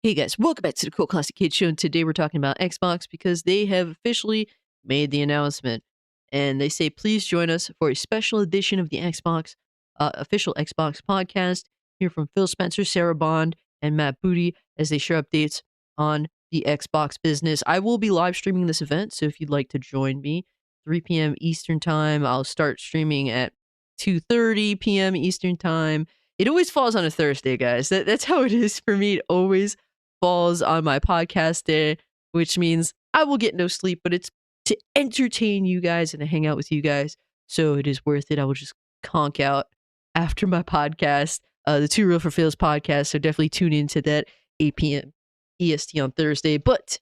Hey guys, welcome back to the Cool Classic Kids Show, and today we're talking about Xbox because they have officially made the announcement. And they say, please join us for a special edition of the Xbox, official Xbox podcast. Hear from Phil Spencer, Sarah Bond, and Matt Booty as they share updates on the Xbox business. I will be live streaming this event, so if you'd like to join me, 3 p.m. Eastern Time. I'll start streaming at 2:30 p.m. Eastern Time. It always falls on a Thursday, guys. That's how it is for me. It always falls on my podcast day, which means I will get no sleep, but it's to entertain you guys and to hang out with you guys. So it is worth it. I will just conk out after my podcast, the Too Real for Fails podcast. So definitely tune into that 8 p.m. EST on Thursday. But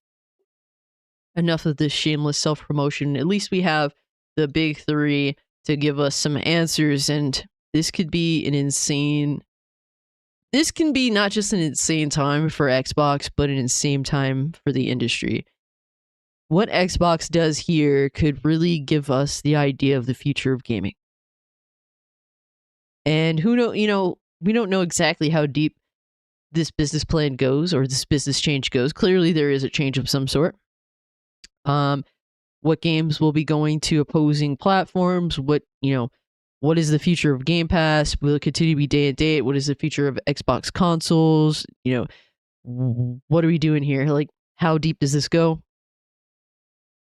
enough of this shameless self promotion. At least we have the big three to give us some answers. And this could be an insane. This can be not just an insane time for Xbox, but an insane time for the industry. What Xbox does here could really give us the idea of the future of gaming. And we don't know exactly how deep this business plan goes or this business change goes. Clearly there is a change of some sort. What games will be going to opposing platforms? What is the future of Game Pass? Will it continue to be day and date? What is the future of Xbox consoles? What are we doing here? Like, how deep does this go?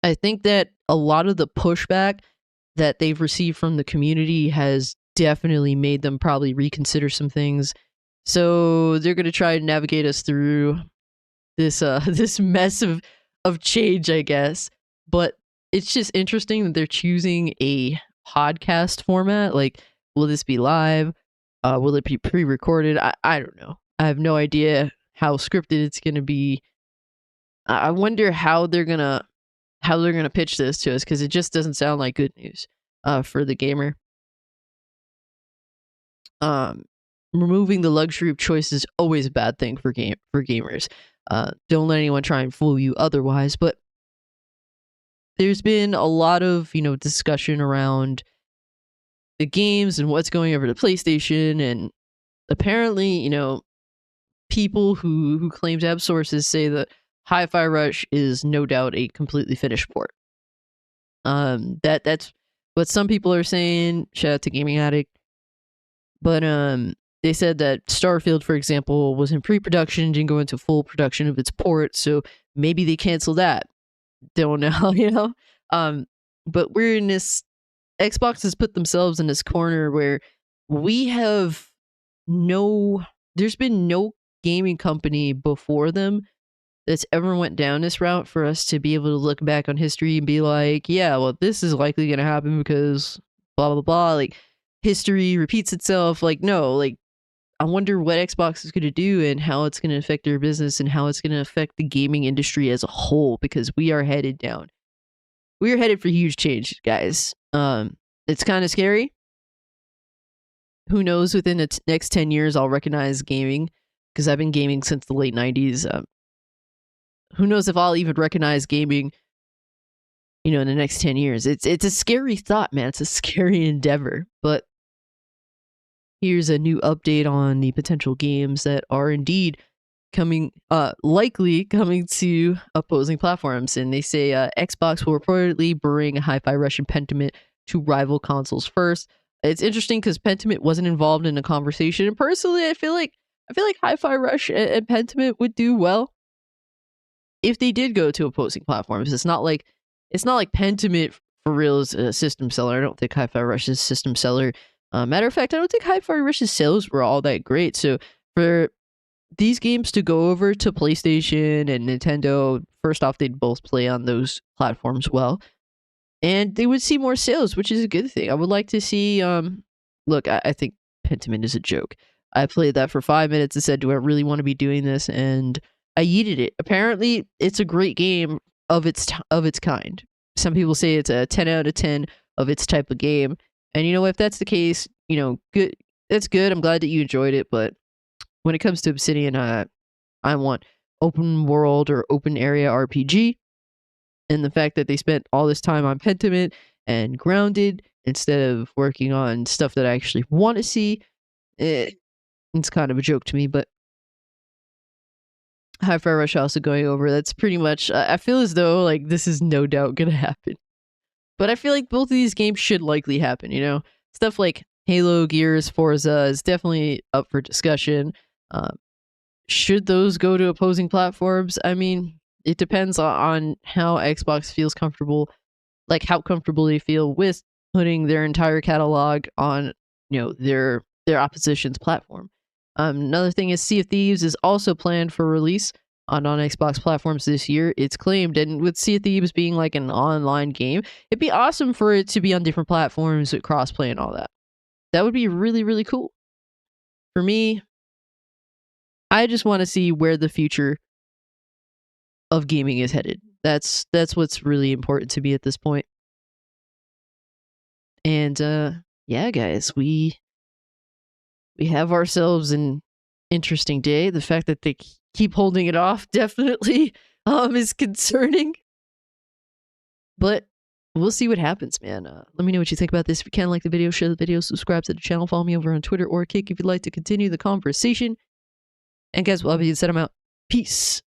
I think that a lot of the pushback that they've received from the community has definitely made them probably reconsider some things. So they're going to try to navigate us through this this mess of change, I guess. But it's just interesting that they're choosing a podcast format. Like, will this be live? Will it be pre-recorded? I don't know. I have no idea how scripted it's gonna be. I wonder how they're gonna pitch this to us, because it just doesn't sound like good news for the gamer. Removing the luxury of choice is always a bad thing for gamers. Don't let anyone try and fool you otherwise. But there's been a lot of discussion around the games and what's going over to PlayStation, and apparently people who claim to have sources say that Hi-Fi Rush is no doubt a completely finished port. That's what some people are saying. Shout out to Gaming Addict. But they said that Starfield, for example, was in pre-production, didn't go into full production of its port, so maybe they cancel that. Don't know, but we're in this. Xbox has put themselves in this corner where there's been no gaming company before them that's ever went down this route for us to be able to look back on history and be like, yeah, well, this is likely going to happen because blah, blah, blah. Like, history repeats itself. Like, no, like, I wonder what Xbox is going to do and how it's going to affect their business and how it's going to affect the gaming industry as a whole, because we are headed down. We are headed for huge change, guys. It's kind of scary. Who knows, within the next 10 years, I'll recognize gaming, because I've been gaming since the late 90s. Who knows if I'll even recognize gaming, in the next 10 years. It's a scary thought, man. It's a scary endeavor. But here's a new update on the potential games that are indeed likely coming to opposing platforms. And they say Xbox will reportedly bring Hi-Fi Rush and Pentiment to rival consoles first. It's interesting because Pentiment wasn't involved in the conversation. And personally, I feel like Hi-Fi Rush and Pentiment would do well if they did go to opposing platforms. It's not like Pentiment for real is a system seller. I don't think Hi-Fi Rush is a system seller. Matter of fact, I don't think Hi-Fi Rush's sales were all that great. So for these games to go over to PlayStation and Nintendo, first off, they'd both play on those platforms well, and they would see more sales, which is a good thing. I would like to see. Look, I think Pentiment is a joke. I played that for 5 minutes and said, "Do I really want to be doing this?" And I yeeted it. Apparently, it's a great game of its kind. Some people say it's a 10 out of 10 of its type of game. And if that's the case, good. That's good. I'm glad that you enjoyed it. But when it comes to Obsidian, I want open world or open area RPG. And the fact that they spent all this time on Pentiment and Grounded instead of working on stuff that I actually want to see, it's kind of a joke to me. But Hi-Fi Rush also going over. That's pretty much. I feel as though like this is no doubt gonna happen. But I feel like both of these games should likely happen. You know, stuff like Halo, Gears, Forza is definitely up for discussion. Um, should those go to opposing platforms? I mean, it depends on how Xbox feels comfortable, like how comfortable they feel with putting their entire catalog on, their opposition's platform. Another thing is Sea of Thieves is also planned for release on non-Xbox platforms this year. It's claimed, and with Sea of Thieves being like an online game, it'd be awesome for it to be on different platforms with crossplay and all that. That would be really, really cool. For me, I just want to see where the future of gaming is headed. That's what's really important to me at this point. And yeah, guys, we have ourselves an interesting day. The fact that they keep holding it off definitely is concerning. But we'll see what happens, man. Let me know what you think about this. If you can, like the video, share the video, subscribe to the channel, follow me over on Twitter or Kick if you'd like to continue the conversation. And guys, we'll have you said I'm out. Peace.